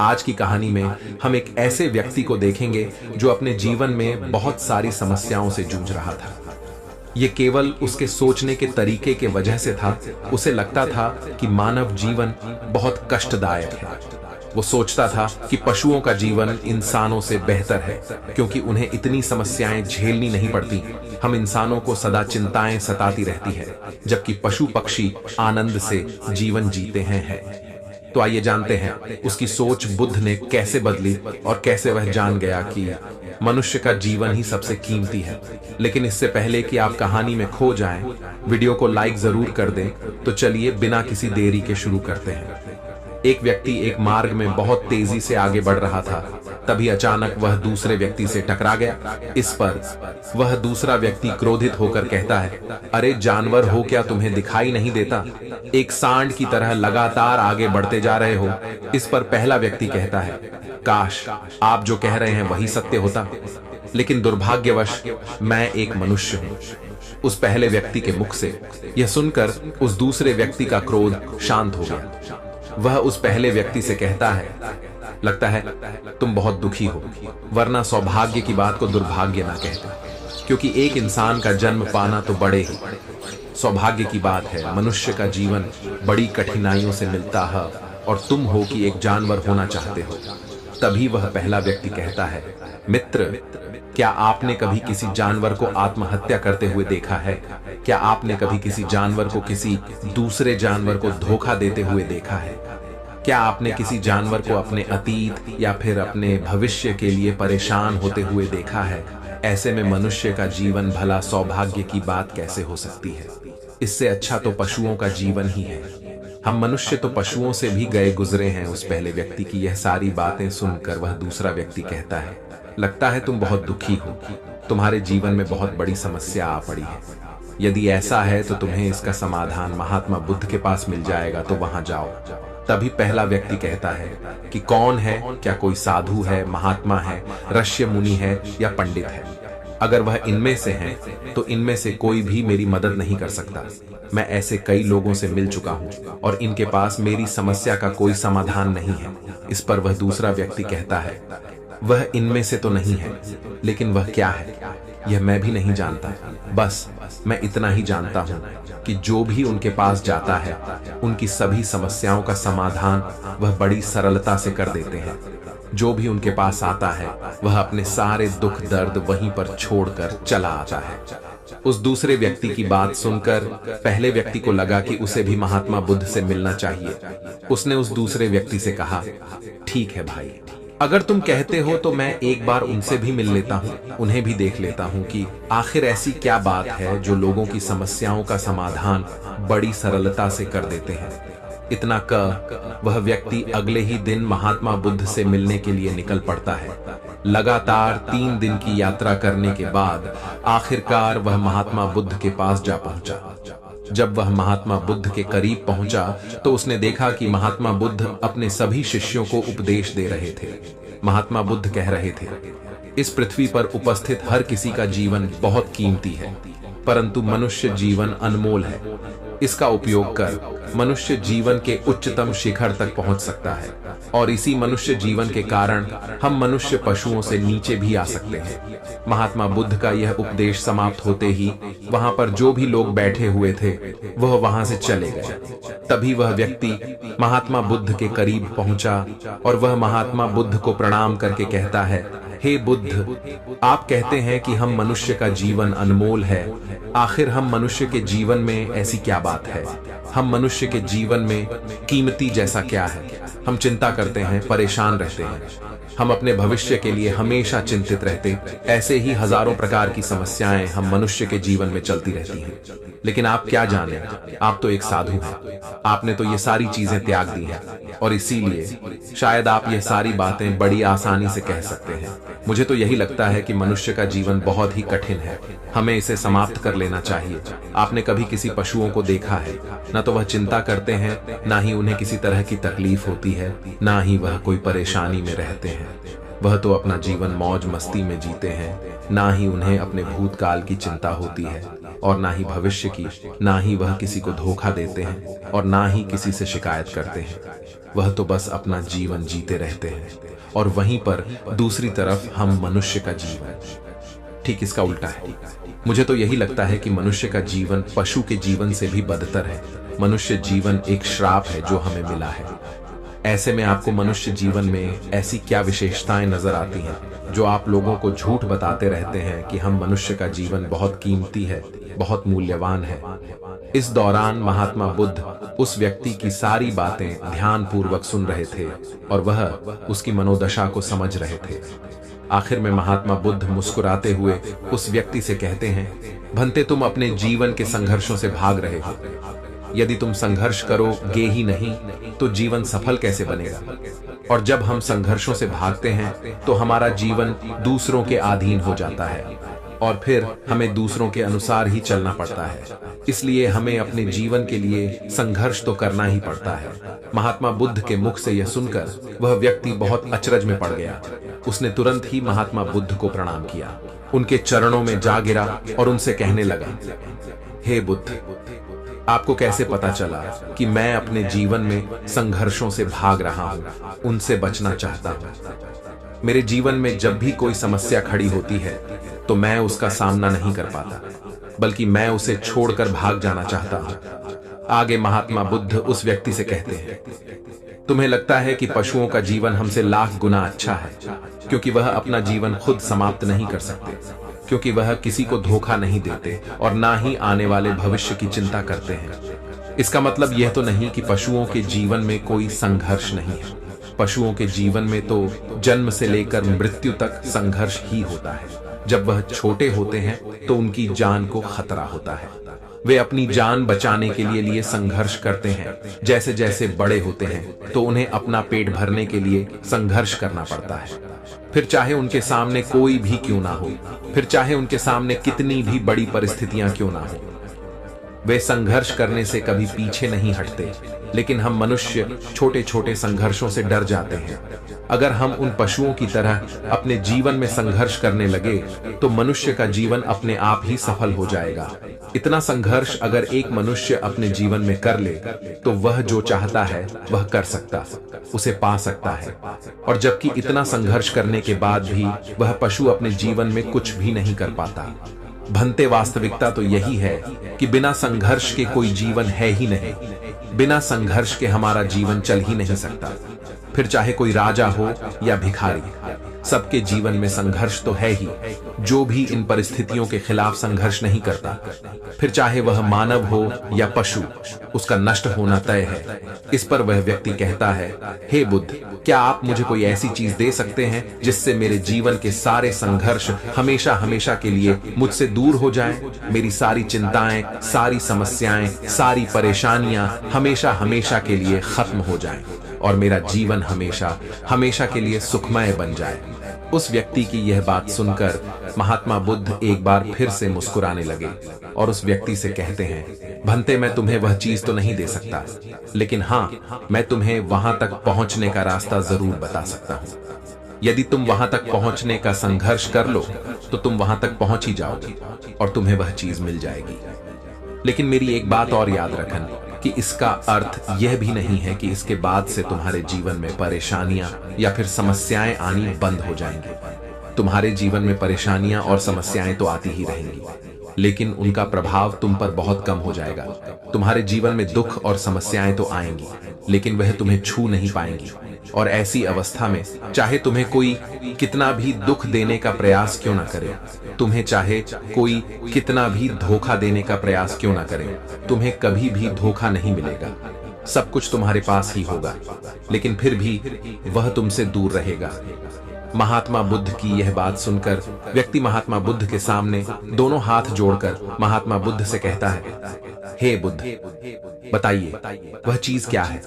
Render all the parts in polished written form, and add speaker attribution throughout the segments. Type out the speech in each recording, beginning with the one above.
Speaker 1: आज की कहानी में हम एक ऐसे व्यक्ति को देखेंगे जो अपने जीवन में बहुत सारी समस्याओं से जूझ रहा था। ये केवल उसके सोचने के तरीके के वजह से था। उसे लगता था कि मानव जीवन बहुत कष्टदायक है। वो सोचता था कि पशुओं का जीवन इंसानों से बेहतर है क्योंकि उन्हें इतनी समस्याएं झेलनी नहीं पड़ती। हम इंसानों को सदा चिंताएं सताती रहती है, जबकि पशु पक्षी आनंद से जीवन जीते हैं। तो आइए जानते हैं उसकी सोच बुद्ध ने कैसे बदली और कैसे वह जान गया कि मनुष्य का जीवन ही सबसे कीमती है। लेकिन इससे पहले कि आप कहानी में खो जाएं, वीडियो को लाइक जरूर कर दें। तो चलिए बिना किसी देरी के शुरू करते हैं। एक व्यक्ति एक मार्ग में बहुत तेजी से आगे बढ़ रहा था। तभी अचानक वह दूसरे व्यक्ति से टकरा गया। इस पर वह दूसरा व्यक्ति क्रोधित होकर कहता है, अरे जानवर हो क्या, तुम्हें दिखाई नहीं देता? एक सांड की तरह लगातार आगे बढ़ते जा रहे हो। इस पर पहला व्यक्ति कहता है, काश आप जो कह रहे हैं वही सत्य होता, लेकिन दुर्भाग्यवश मैं एक मनुष्य हूं। उस पहले व्यक्ति के मुख से यह सुनकर उस दूसरे व्यक्ति का क्रोध शांत हो गया। वह उस पहले व्यक्ति से कहता है, लगता है तुम बहुत दुखी हो, वरना सौभाग्य की बात को दुर्भाग्य ना कहते, क्योंकि एक इंसान का जन्म पाना तो बड़े ही सौभाग्य की बात है। मनुष्य का जीवन बड़ी कठिनाइयों से मिलता है और तुम हो कि एक जानवर होना चाहते हो। तभी वह पहला व्यक्ति कहता है, मित्र, क्या आपने कभी किसी जानवर को आत्महत्या करते हुए देखा है? क्या आपने कभी किसी जानवर को किसी दूसरे जानवर को धोखा देते हुए देखा है? क्या आपने किसी जानवर को अपने अतीत या फिर अपने भविष्य के लिए परेशान होते हुए देखा है? ऐसे में मनुष्य का जीवन भला सौभाग्य की बात कैसे हो सकती है? इससे अच्छा तो पशुओं का जीवन ही है। हम मनुष्य तो पशुओं से भी गए गुजरे हैं। उस पहले व्यक्ति की यह सारी बातें सुनकर वह दूसरा व्यक्ति कहता है, लगता है तुम बहुत दुखी हो, तुम्हारे जीवन में बहुत बड़ी समस्या आ पड़ी है। यदि ऐसा है तो तुम्हें इसका समाधान महात्मा बुद्ध के पास मिल जाएगा, तो वहां जाओ। तभी पहला व्यक्ति कहता है कि कौन है? क्या कोई साधु है, महात्मा है, ऋषि मुनि है या पंडित है? अगर वह इनमें से है तो इनमें से कोई भी मेरी मदद नहीं कर सकता। मैं ऐसे कई लोगों से मिल चुका हूं और इनके पास मेरी समस्या का कोई समाधान नहीं है। इस पर वह दूसरा व्यक्ति कहता है, वह इनमें से तो नहीं है, लेकिन वह क्या है यह मैं भी नहीं जानता। बस मैं इतना ही जानता हूं कि जो भी उनके पास जाता है उनकी सभी समस्याओं का समाधान वह बड़ी सरलता से कर देते हैं। जो भी उनके पास आता है वह अपने सारे दुख दर्द वहीं पर छोड़कर चला आता है। उस दूसरे व्यक्ति की बात सुनकर पहले व्यक्ति को लगा कि उसे भी महात्मा बुद्ध से मिलना चाहिए। उसने उस दूसरे व्यक्ति से कहा, ठीक है भाई, अगर तुम कहते हो तो मैं एक बार उनसे भी मिल लेता हूँ, उन्हें भी देख लेता हूँ कि आखिर ऐसी क्या बात है जो लोगों की समस्याओं का समाधान बड़ी सरलता से कर देते हैं। इतना कह वह व्यक्ति अगले ही दिन महात्मा बुद्ध से मिलने के लिए निकल पड़ता है। लगातार 3 दिन की यात्रा करने के बाद आखिरकार वह महात्मा बुद्ध के पास जा पहुंचा। जब वह महात्मा बुद्ध के करीब पहुंचा तो उसने देखा कि महात्मा बुद्ध अपने सभी शिष्यों को उपदेश दे रहे थे। महात्मा बुद्ध कह रहे थे, इस पृथ्वी पर उपस्थित हर किसी का जीवन बहुत कीमती है, परंतु मनुष्य जीवन अनमोल है। इसका उपयोग कर मनुष्य जीवन के उच्चतम शिखर तक पहुंच सकता है और इसी मनुष्य जीवन के कारण हम मनुष्य पशुओं से नीचे भी आ सकते हैं। महात्मा बुद्ध का यह उपदेश समाप्त होते ही वहां पर जो भी लोग बैठे हुए थे वह वहां से चले गए। तभी वह व्यक्ति महात्मा बुद्ध के करीब पहुंचा और वह महात्मा बुद्ध को प्रणाम करके कहता है, हे बुद्ध, आप कहते हैं कि हम मनुष्य का जीवन अनमोल है। आखिर हम मनुष्य के जीवन में ऐसी क्या बात है? हम मनुष्य के जीवन में कीमती जैसा क्या है? हम चिंता करते हैं, परेशान रहते हैं, हम अपने भविष्य के लिए हमेशा चिंतित रहते। ऐसे ही हजारों प्रकार की समस्याएं हम मनुष्य के जीवन में चलती रहती हैं। लेकिन आप क्या जाने, आप तो एक साधु हैं। आपने तो ये सारी चीजें त्याग दी हैं और इसीलिए शायद आप ये सारी बातें बड़ी आसानी से कह सकते हैं। मुझे तो यही लगता है कि मनुष्य का जीवन बहुत ही कठिन है, हमें इसे समाप्त कर लेना चाहिए। आपने कभी किसी पशुओं को देखा है? न तो वह चिंता करते हैं, ना ही उन्हें किसी तरह की तकलीफ होती है, ना ही वह कोई परेशानी में रहते हैं। वह तो अपना जीवन मौज मस्ती में जीते हैं, ना ही उन्हें अपने भूतकाल की चिंता होती है। और ना ही भविष्य की, ना ही वह किसी को धोखा देते हैं और ना ही किसी से शिकायत करते हैं। वह तो बस अपना जीवन जीते रहते हैं। और वहीं पर दूसरी तरफ हम मनुष्य का जीवन ठीक इसका उल्टा है। मुझे तो यही लगता है कि मनुष्य का जीवन पशु के जीवन से भी बदतर है। मनुष्य जीवन एक श्राप है जो हमें मिला है। ऐसे में आपको मनुष्य जीवन में ऐसी क्या विशेषताएं नजर आती हैं जो आप लोगों को झूठ बताते रहते हैं कि हम मनुष्य का जीवन बहुत कीमती है, बहुत मूल्यवान है। इस दौरान महात्मा बुद्ध उस व्यक्ति की सारी बातें ध्यानपूर्वक सुन रहे थे और वह उसकी मनोदशा को समझ रहे थे। आखिर में महात्मा बुद्ध मुस्कुराते हुए उस व्यक्ति से कहते हैं, भंते तुम अपने जीवन के संघर्षों से भाग रहे हो। यदि तुम संघर्ष करोगे ही नहीं तो जीवन सफल कैसे बनेगा? और जब हम संघर्षों से भागते हैं तो हमारा जीवन दूसरों के अधीन हो जाता है और फिर हमें दूसरों के अनुसार ही चलना पड़ता है। इसलिए हमें अपने जीवन के लिए संघर्ष तो करना ही पड़ता है। महात्मा बुद्ध के मुख से यह सुनकर वह व्यक्ति बहुत अचरज में पड़ गया। उसने तुरंत ही महात्मा बुद्ध को प्रणाम किया, उनके चरणों में जा गिरा और उनसे कहने लगा, हे बुद्ध, आपको कैसे पता चला कि मैं अपने जीवन में संघर्षों से भाग रहा हूं, उनसे बचना चाहता हूं। मेरे जीवन में जब भी कोई समस्या खड़ी होती है तो मैं उसका सामना नहीं कर पाता, बल्कि मैं उसे छोड़कर भाग जाना चाहता हूं। आगे महात्मा बुद्ध उस व्यक्ति से कहते हैं, तुम्हें लगता है कि पशुओं का जीवन हमसे लाख गुना अच्छा है, क्योंकि वह अपना जीवन खुद समाप्त नहीं कर सकते, क्योंकि वह किसी को धोखा नहीं देते और ना ही आने वाले भविष्य की चिंता करते हैं। इसका मतलब यह तो नहीं कि पशुओं के जीवन में कोई संघर्ष नहीं है। पशुओं के जीवन में तो जन्म से लेकर मृत्यु तक संघर्ष ही होता है। जब वह छोटे होते हैं तो उनकी जान को खतरा होता है। वे अपनी जान बचाने के लिए संघर्ष करते हैं। जैसे जैसे बड़े होते हैं तो उन्हें अपना पेट भरने के लिए संघर्ष करना पड़ता है। फिर चाहे उनके सामने कोई भी क्यों ना हो, फिर चाहे उनके सामने कितनी भी बड़ी परिस्थितियां क्यों ना हो, वे संघर्ष करने से कभी पीछे नहीं हटते। लेकिन हम मनुष्य छोटे छोटे संघर्षों से डर जाते हैं। अगर हम उन पशुओं की तरह अपने जीवन में संघर्ष करने लगे तो मनुष्य का जीवन अपने आप ही सफल हो जाएगा। इतना संघर्ष अगर एक मनुष्य अपने जीवन में कर ले तो वह जो चाहता है वह कर सकता, उसे पा सकता है। और जबकि इतना संघर्ष करने के बाद भी वह पशु अपने जीवन में कुछ भी नहीं कर पाता। भंते वास्तविकता तो यही है कि बिना संघर्ष के कोई जीवन है ही नहीं। बिना संघर्ष के हमारा जीवन चल ही नहीं सकता। फिर चाहे कोई राजा हो या भिखारी, सबके जीवन में संघर्ष तो है ही। जो भी इन परिस्थितियों के खिलाफ संघर्ष नहीं करता, फिर चाहे वह मानव हो या पशु, उसका नष्ट होना तय है। इस पर वह व्यक्ति कहता है, हे बुद्ध, क्या आप मुझे कोई ऐसी चीज दे सकते हैं जिससे मेरे जीवन के सारे संघर्ष हमेशा हमेशा के लिए मुझसे दूर हो जाएं? मेरी सारी चिंताएं, सारी समस्याएं, सारी परेशानियां हमेशा हमेशा के लिए खत्म हो जाएं और मेरा जीवन हमेशा हमेशा के लिए सुखमय बन जाए। उस व्यक्ति की यह बात सुनकर महात्मा बुद्ध एक बार फिर से मुस्कुराने लगे और उस व्यक्ति से कहते हैं, भंते, मैं तुम्हें वह चीज तो नहीं दे सकता, लेकिन हाँ, मैं तुम्हें वहां तक पहुंचने का रास्ता जरूर बता सकता हूं। यदि तुम वहां तक पहुंचने का संघर्ष कर लो तो तुम वहां तक पहुंच ही जाओगे और तुम्हें वह चीज मिल जाएगी। लेकिन मेरी एक बात और याद रखना कि इसका अर्थ यह भी नहीं है कि इसके बाद से तुम्हारे जीवन में परेशानियां या फिर समस्याएं आनी बंद हो जाएंगी। तुम्हारे जीवन में परेशानियां और समस्याएं तो आती ही रहेंगी, लेकिन उनका प्रभाव तुम पर बहुत कम हो जाएगा। तुम्हारे जीवन में दुख और समस्याएं तो आएंगी, लेकिन वह तुम्हें छू नहीं पाएंगी। और ऐसी अवस्था में चाहे तुम्हें कोई कितना भी दुख देने का प्रयास क्यों ना करे, तुम्हें चाहे कोई कितना भी धोखा देने का प्रयास क्यों ना करे, तुम्हें कभी भी धोखा नहीं मिलेगा। सब कुछ तुम्हारे पास ही होगा, लेकिन फिर भी वह तुमसे दूर रहेगा। महात्मा बुद्ध की यह बात सुनकर व्यक्ति महात्मा बुद्ध के सामने दोनों हाथ जोड़कर महात्मा बुद्ध से कहता है, हे बुद्ध, बताइए वह चीज क्या है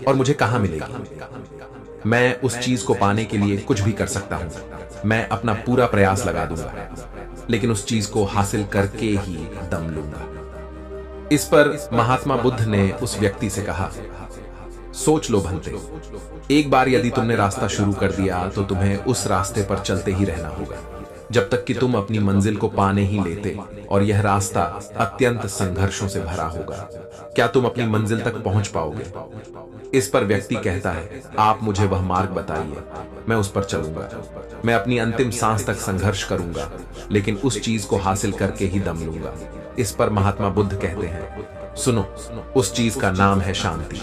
Speaker 1: और मुझे कहां मिलेगी? मैं उस चीज को पाने के लिए कुछ भी कर सकता हूं। मैं अपना पूरा प्रयास लगा दूंगा, लेकिन उस चीज को हासिल करके ही दम लूंगा। इस पर महात्मा बुद्ध ने उस व्यक्ति से कहा, सोच लो भंते, एक बार यदि तुमने रास्ता शुरू कर दिया तो तुम्हें उस रास्ते पर चलते ही रहना होगा। जब तक कि तुम अपनी मंजिल को पा नहीं लेते, और यह रास्ता अत्यंत संघर्षों से भरा होगा। क्या तुम अपनी मंजिल तक पहुंच पाओगे? इस पर व्यक्ति कहता है, आप मुझे वह मार्ग बताइए, मैं उस पर चलूंगा। मैं अपनी अंतिम सांस तक संघर्ष करूंगा, लेकिन उस चीज को हासिल करके ही दम लूंगा। इस पर महात्मा बुद्ध कहते हैं, सुनो, उस चीज का नाम है शांति,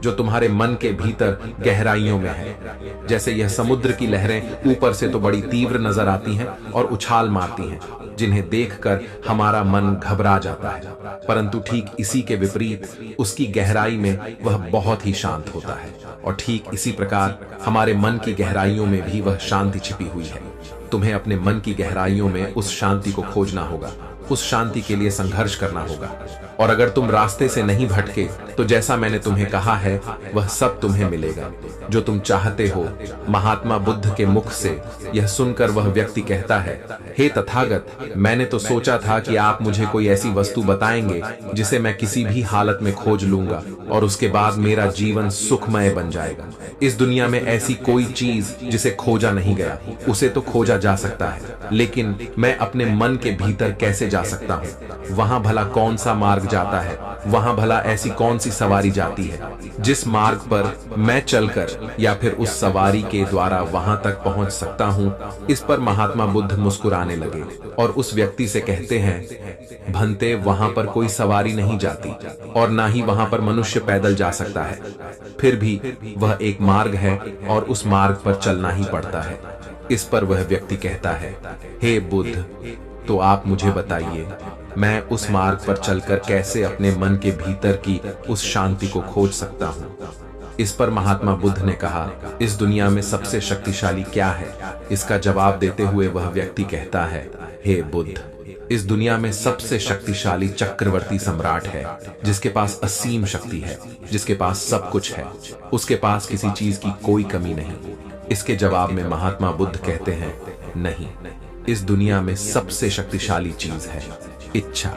Speaker 1: जो तुम्हारे मन के भीतर गहराइयों में है। जैसे यह समुद्र की लहरें ऊपर से तो बड़ी तीव्र नजर आती हैं और उछाल मारती हैं, जिन्हें देखकर हमारा मन घबरा जाता है, परंतु ठीक इसी के विपरीत उसकी गहराई में वह बहुत ही शांत होता है। और ठीक इसी प्रकार हमारे मन की गहराइयों में भी वह शांति छिपी हुई है। तुम्हें अपने मन की गहराइयों में उस शांति को खोजना होगा, उस शांति के लिए संघर्ष करना होगा। और अगर तुम रास्ते से नहीं भटके तो जैसा मैंने तुम्हें कहा है वह सब तुम्हें मिलेगा जो तुम चाहते हो। महात्मा बुद्ध के मुख से यह सुनकर वह व्यक्ति कहता है, हे तथागत, मैंने तो सोचा था कि आप मुझे कोई ऐसी वस्तु बताएंगे जिसे मैं किसी भी हालत में खोज लूंगा और उसके बाद मेरा जीवन सुखमय बन जाएगा। इस दुनिया में ऐसी कोई चीज जिसे खोजा नहीं गया, उसे तो खोजा जा सकता है, लेकिन मैं अपने मन के भीतर कैसे जा सकता हूँ? वहां भला कौन सा मार्ग जाता है? वहां भला ऐसी कौन सी सवारी जाती है जिस मार्ग पर मैं चलकर या फिर उस सवारी के द्वारा वहां तक पहुंच सकता हूं? इस पर महात्मा बुद्ध मुस्कुराने लगे और उस व्यक्ति से कहते हैं, भंते, वहां पर कोई सवारी नहीं जाती और ना ही वहां पर मनुष्य पैदल जा सकता है। फिर भी वह एक मार्ग है और उस मार्ग पर चलना ही पड़ता है। इस पर वह व्यक्ति कहता है, हे बुद्ध, तो आप मुझे बताइए, मैं उस मार्ग पर चलकर कैसे अपने मन के भीतर की उस शांति को खोज सकता हूँ? इस पर महात्मा बुद्ध ने कहा, इस दुनिया में सबसे शक्तिशाली क्या है? इसका जवाब देते हुए वह व्यक्ति कहता है, हे बुद्ध, इस दुनिया में सबसे शक्तिशाली चक्रवर्ती सम्राट है, जिसके पास असीम शक्ति है, जिसके पास सब कुछ है, उसके पास किसी चीज की कोई कमी नहीं। इसके जवाब में महात्मा बुद्ध कहते हैं, नहीं, इस दुनिया में सबसे शक्तिशाली चीज है इच्छा,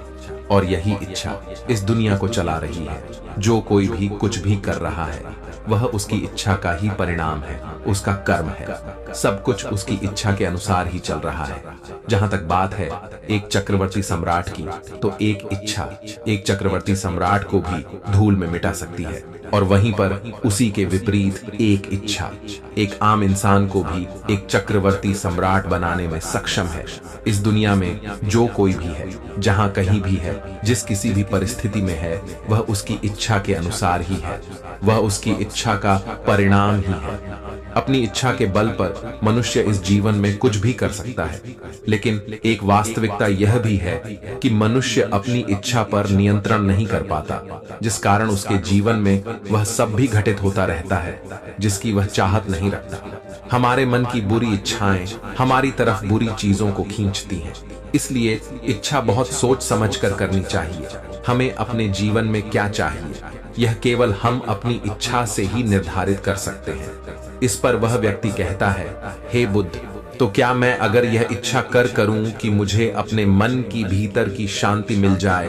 Speaker 1: और यही इच्छा इस दुनिया को चला रही है। जो कोई भी कुछ भी कर रहा है वह उसकी इच्छा का ही परिणाम है, उसका कर्म है। सब कुछ उसकी इच्छा के अनुसार ही चल रहा है। जहां तक बात है एक चक्रवर्ती सम्राट की, तो एक इच्छा एक चक्रवर्ती सम्राट को भी धूल में मिटा सकती है, और वहीं पर उसी के विपरीत एक इच्छा एक आम इंसान को भी एक चक्रवर्ती सम्राट बनाने में सक्षम है। इस दुनिया में जो कोई भी है, जहां कहीं भी है, जिस किसी भी परिस्थिति में है, वह उसकी इच्छा के अनुसार ही है, वह उसकी इच्छा का परिणाम ही है। अपनी इच्छा के बल पर मनुष्य इस जीवन में कुछ भी कर सकता है, लेकिन एक वास्तविकता यह भी है कि मनुष्य अपनी इच्छा पर नियंत्रण नहीं कर पाता, जिस कारण उसके जीवन में वह सब भी घटित होता रहता है जिसकी वह चाहत नहीं रखता। हमारे मन की बुरी इच्छाएं हमारी तरफ बुरी चीजों को खींचती हैं, इसलिए इच्छा बहुत सोच समझ कर करनी चाहिए। हमें अपने जीवन में क्या चाहिए, यह केवल हम अपनी इच्छा से ही निर्धारित कर सकते हैं। इस पर वह व्यक्ति कहता है, हे बुद्ध, तो क्या मैं अगर यह इच्छा करूं कि मुझे अपने मन की भीतर की शांति मिल जाए,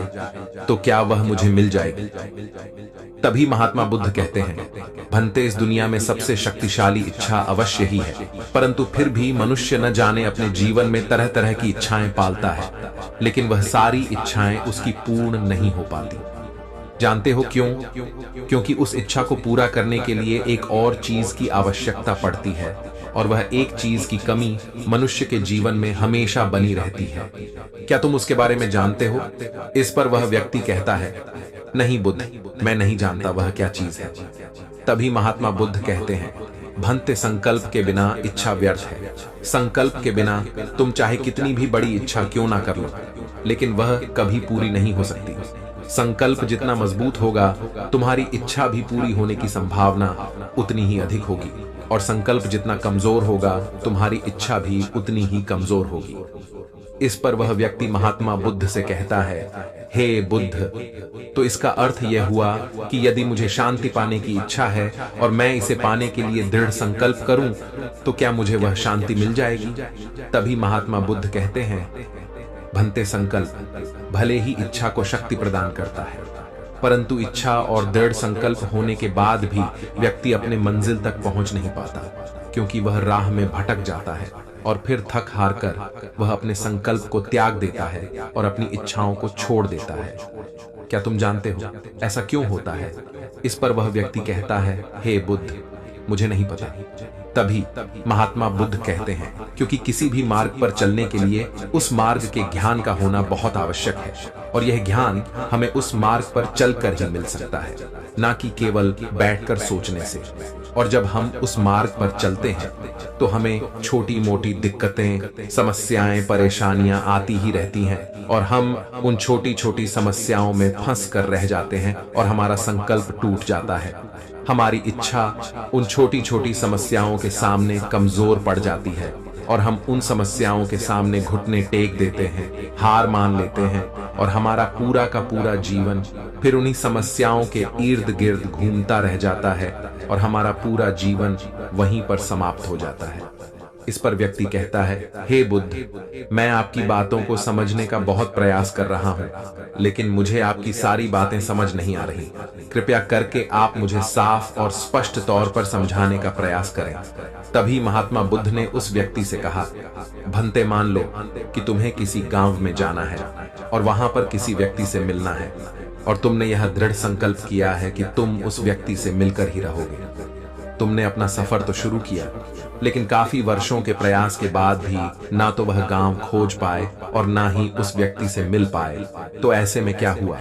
Speaker 1: तो क्या वह मुझे मिल जाएगी? तभी महात्मा बुद्ध कहते हैं, भंते, इस दुनिया में सबसे शक्तिशाली इच्छा अवश्य ही है, परंतु फिर भी मनुष्य न जाने अपने जीवन में तरह तरह की इच्छाएं पालता है, लेकिन वह सारी इच्छाएं उसकी पूर्ण नहीं हो पाती। जानते हो क्यों? क्योंकि उस इच्छा को पूरा करने के लिए एक और चीज की आवश्यकता पड़ती है, और वह एक चीज की कमी मनुष्य के जीवन में हमेशा बनी रहती है। क्या तुम उसके बारे में जानते हो? इस पर वह व्यक्ति कहता है, नहीं बुद्ध, मैं नहीं जानता वह क्या चीज है। तभी महात्मा बुद्ध कहते हैं, भंते, संकल्प के बिना इच्छा व्यर्थ है। संकल्प के बिना तुम चाहे कितनी भी बड़ी इच्छा क्यों ना कर लो, लेकिन वह कभी पूरी नहीं हो सकती। संकल्प जितना मजबूत होगा, तुम्हारी इच्छा भी पूरी होने की संभावना उतनी ही अधिक होगी, और संकल्प जितना कमजोर होगा, तुम्हारी इच्छा भी उतनी ही कमजोर होगी। इस पर वह व्यक्ति महात्मा बुद्ध से कहता है, हे बुद्ध, तो इसका अर्थ यह हुआ कि यदि मुझे शांति पाने की इच्छा है और मैं इसे पाने के लिए दृढ़ संकल्प करूं, तो क्या मुझे वह शांति मिल जाएगी? तभी महात्मा बुद्ध कहते हैं, भंते, संकल्प भले ही इच्छा को शक्ति प्रदान करता है, परंतु इच्छा और दृढ़ संकल्प होने के बाद भी व्यक्ति अपने मंजिल तक पहुंच नहीं पाता, क्योंकि वह राह में भटक जाता है। और फिर थक हार कर वह अपने संकल्प को त्याग देता है और अपनी इच्छाओं को छोड़ देता है। क्या तुम जानते हो ऐसा क्यों होता है? इस पर वह व्यक्ति कहता है, हे बुद्ध, मुझे नहीं पता। तभी महात्मा बुद्ध कहते हैं, क्योंकि किसी भी मार्ग पर चलने के लिए उस मार्ग के ज्ञान का होना बहुत आवश्यक है, और यह ज्ञान हमें उस मार्ग पर चलकर ही मिल सकता है, ना कि केवल बैठकर सोचने से। और जब हम उस मार्ग पर चलते हैं तो हमें छोटी मोटी दिक्कतें, समस्याएं, परेशानियां आती ही रहती हैं, और हम उन छोटी छोटी समस्याओं में फंस कर रह जाते हैं और हमारा संकल्प टूट जाता है। हमारी इच्छा उन छोटी छोटी समस्याओं के सामने कमजोर पड़ जाती है और हम उन समस्याओं के सामने घुटने टेक देते हैं, हार मान लेते हैं, और हमारा पूरा का पूरा जीवन फिर उन्हीं समस्याओं के इर्द गिर्द घूमता रह जाता है और हमारा पूरा जीवन वहीं पर समाप्त हो जाता है। इस पर व्यक्ति कहता है, हे बुद्ध, मैं आपकी बातों को समझने का बहुत प्रयास कर रहा हूं, लेकिन मुझे आपकी सारी बातें समझ नहीं आ रही। कृपया करके आप मुझे साफ और स्पष्ट तौर पर समझाने का प्रयास करें। तभी महात्मा बुद्ध ने उस व्यक्ति से कहा, भंते, मान लो कि तुम्हें किसी गांव में जाना है और वहां पर किसी व्यक्ति से मिलना है, और तुमने यह दृढ़ संकल्प किया है कि तुम उस व्यक्ति से मिलकर ही रहोगे। तुमने अपना सफर तो शुरू किया, लेकिन काफी वर्षों के प्रयास के बाद भी ना तो वह गांव खोज पाए और ना ही उस व्यक्ति से मिल पाए। तो ऐसे में क्या हुआ?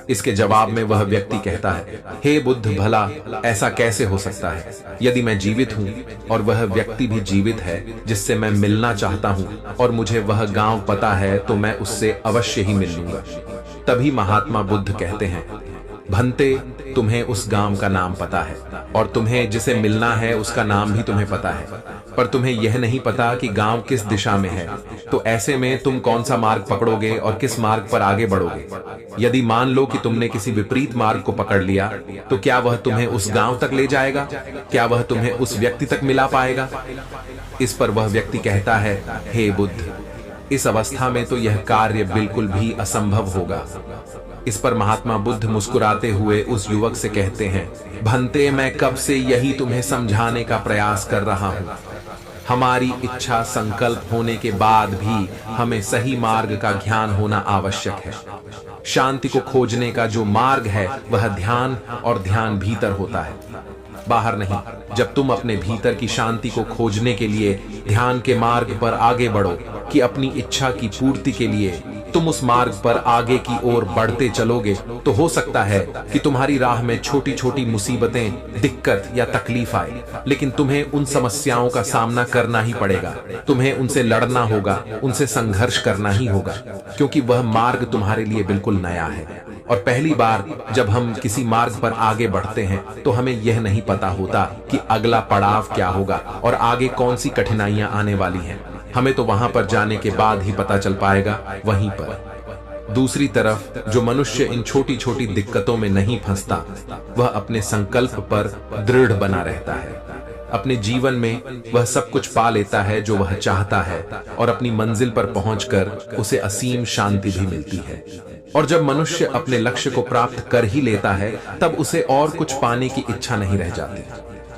Speaker 1: इसके जवाब में वह व्यक्ति कहता है, हे बुद्ध, भला ऐसा कैसे हो सकता है? यदि मैं जीवित हूँ और वह व्यक्ति भी जीवित है जिससे मैं मिलना चाहता हूँ, और मुझे वह गांव पता है, तो मैं उससे अवश्य ही मिल लूंगा। तभी महात्मा बुद्ध कहते हैं, भंते, तुम्हें उस गांव का नाम पता है और तुम्हें जिसे मिलना है उसका नाम भी तुम्हें पता है, पर तुम्हें यह नहीं पता कि गांव किस दिशा में है। तो ऐसे में तुम कौन सा मार्ग पकड़ोगे और किस मार्ग पर आगे बढ़ोगे? यदि मान लो कि तुमने किसी विपरीत मार्ग को पकड़ लिया, तो क्या वह तुम्हें उस गांव तक ले जाएगा? क्या वह तुम्हें उस व्यक्ति तक मिला पाएगा? इस पर वह व्यक्ति कहता है, हे बुद्ध, इस अवस्था में तो यह कार्य बिल्कुल भी असंभव होगा। इस पर महात्मा बुद्ध मुस्कुराते हुए उस युवक से कहते हैं, भंते, मैं कब से यही तुम्हें समझाने का प्रयास कर रहा हूं। हमारी इच्छा संकल्प होने के बाद भी हमें सही मार्ग का ज्ञान होना आवश्यक है। शांति को खोजने का जो मार्ग है वह ध्यान, और ध्यान भीतर होता है, बाहर नहीं। जब तुम अपने भीतर की शांति को खोजने के लिए ध्यान के मार्ग पर आगे बढ़ो कि अपनी इच्छा की पूर्ति के लिए तुम उस मार्ग पर आगे की ओर बढ़ते चलोगे, तो हो सकता है कि तुम्हारी राह में छोटी छोटी मुसीबतें, दिक्कत या तकलीफ आए, लेकिन तुम्हें उन समस्याओं का सामना करना ही पड़ेगा। तुम्हें उनसे लड़ना होगा, उनसे संघर्ष करना ही होगा, क्योंकि वह मार्ग तुम्हारे लिए बिल्कुल नया है। और पहली बार जब हम किसी मार्ग पर आगे बढ़ते हैं तो हमें यह नहीं पता होता कि अगला पड़ाव क्या होगा और आगे कौन सी कठिनाइयां आने वाली हैं। हमें तो वहां पर जाने के बाद ही पता चल पाएगा। वहीं पर दूसरी तरफ जो मनुष्य इन छोटी छोटी दिक्कतों में नहीं फंसता, वह अपने संकल्प पर दृढ़ बना रहता है। अपने जीवन में वह सब कुछ पा लेता है जो वह चाहता है, और अपनी मंजिल पर पहुंचकर उसे असीम शांति भी मिलती है। और जब मनुष्य अपने लक्ष्य को प्राप्त कर ही लेता है, तब उसे और कुछ पाने की इच्छा नहीं रह जाती।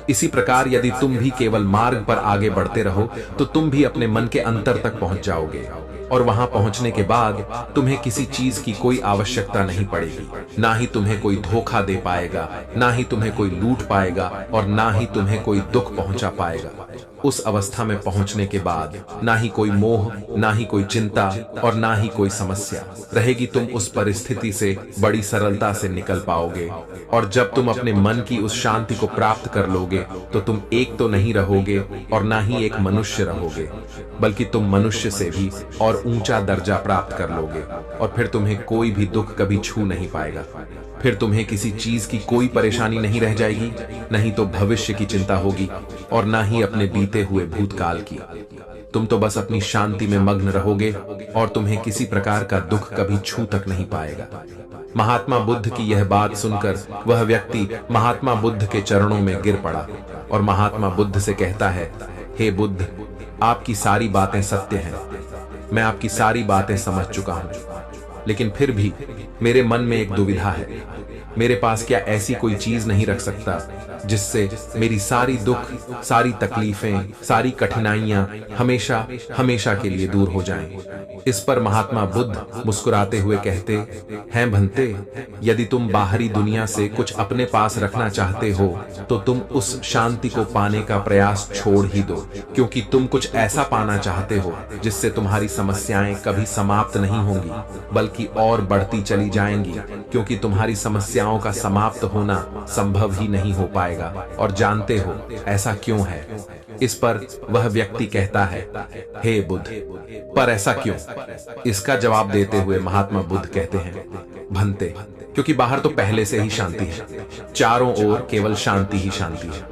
Speaker 1: इसी प्रकार यदि तुम भी केवल मार्ग पर आगे बढ़ते रहो, तो तुम भी अपने मन के अंतर तक पहुंच जाओगे, और वहां पहुंचने के बाद तुम्हें किसी चीज की कोई आवश्यकता नहीं पड़ेगी। ना ही तुम्हें कोई धोखा दे पाएगा, ना ही तुम्हें कोई लूट पाएगा, और ना ही तुम्हें कोई दुख पहुंचा पाएगा। उस अवस्था में पहुंचने के बाद ना ही कोई मोह, ना ही कोई चिंता, और ना ही कोई समस्या रहेगी। तुम उस परिस्थिति से बड़ी सरलता से निकल पाओगे, और जब तुम अपने मन की उस शांति को प्राप्त कर लोगे, तो तुम एक तो नहीं रहोगे और ना ही एक मनुष्य रहोगे, बल्कि तुम मनुष्य से भी और ऊंचा दर्जा प्राप्त कर लोगे। और फिर तुम्हें कोई भी दुख कभी छू नहीं पाएगा। फिर तुम्हें किसी चीज की कोई परेशानी नहीं रह जाएगी, नहीं तो भविष्य की चिंता होगी, और ना ही अपने बीते हुए भूतकाल की। तुम तो बस अपनी शांति में मग्न रहोगे, और तुम्हें किसी प्रकार का दुख कभी छू तक नहीं पाएगा। महात्मा बुद्ध की यह बात सुनकर वह व्यक्ति महात्मा बुद्ध के चरणों में गिर पड़ा, और महात्मा बुद्ध से कहता है, हे बुद्ध, आपकी सारी बातें सत्य हैं। मैं आपकी सारी बातें समझ चुका हूं, लेकिन फिर भी मेरे मन में एक दुविधा है। मेरे पास क्या ऐसी कोई चीज नहीं रख सकता जिससे मेरी सारी दुख, सारी तकलीफें, सारी कठिनाइयां हमेशा हमेशा के लिए दूर हो जाएं। इस पर महात्मा बुद्ध मुस्कुराते हुए कहते हैं, भंते, यदि तुम बाहरी दुनिया से कुछ अपने पास रखना चाहते हो तो तुम उस शांति को पाने का प्रयास छोड़ ही दो, क्योंकि तुम कुछ ऐसा पाना चाहते हो जिससे तुम्हारी समस्याएं कभी समाप्त नहीं होंगी बल्कि और बढ़ती चली जाएंगी, क्योंकि तुम्हारी समस्याओं का समाप्त होना संभव ही नहीं हो पाएगा। और जानते हो ऐसा क्यों है? इस पर वह व्यक्ति कहता है, हे बुद्ध, पर ऐसा क्यों? इसका जवाब देते हुए महात्मा बुद्ध कहते हैं, भंते, क्योंकि बाहर तो पहले से ही शांति है, चारों ओर केवल शांति ही शांति है।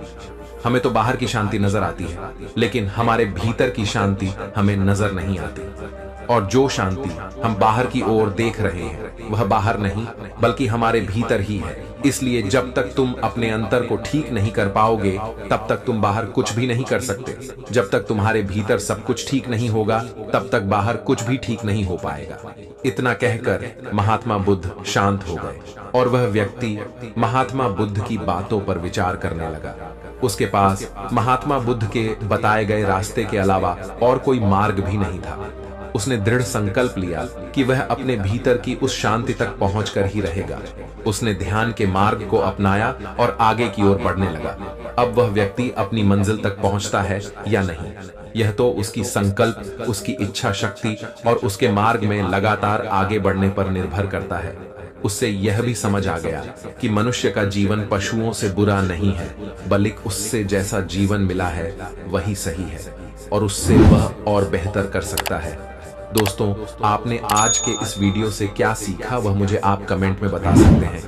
Speaker 1: हमें तो बाहर की शांति नजर आती है, लेकिन हमारे भीतर की शांति हमें नजर नहीं आती। और जो शांति हम बाहर की ओर देख रहे हैं वह बाहर नहीं बल्कि हमारे भीतर ही है। इसलिए जब तक तुम अपने अंतर को ठीक नहीं कर पाओगे तब तक तुम बाहर कुछ भी नहीं कर सकते। जब तक तुम्हारे भीतर सब कुछ ठीक नहीं होगा तब तक बाहर कुछ भी ठीक नहीं हो पाएगा। इतना कहकर महात्मा बुद्ध शांत हो गए और वह व्यक्ति महात्मा बुद्ध की बातों पर विचार करने लगा। उसके पास महात्मा बुद्ध के बताए गए रास्ते के अलावा और कोई मार्ग भी नहीं था। उसने दृढ़ संकल्प लिया कि वह अपने भीतर की उस शांति तक पहुंचकर ही रहेगा। उसने ध्यान के मार्ग को अपनाया और आगे की ओर बढ़ने लगा। अब वह व्यक्ति अपनी मंजिल तक पहुंचता है या नहीं, यह तो उसकी संकल्प, उसकी इच्छा शक्ति और उसके मार्ग में लगातार आगे बढ़ने पर निर्भर करता है। उससे यह भी समझ आ गया कि मनुष्य का जीवन पशुओं से बुरा नहीं है, बल्कि उससे जैसा जीवन मिला है वही सही है और उससे वह और बेहतर कर सकता है। दोस्तों, आपने आज के इस वीडियो से क्या सीखा वह मुझे आप कमेंट में बता सकते हैं।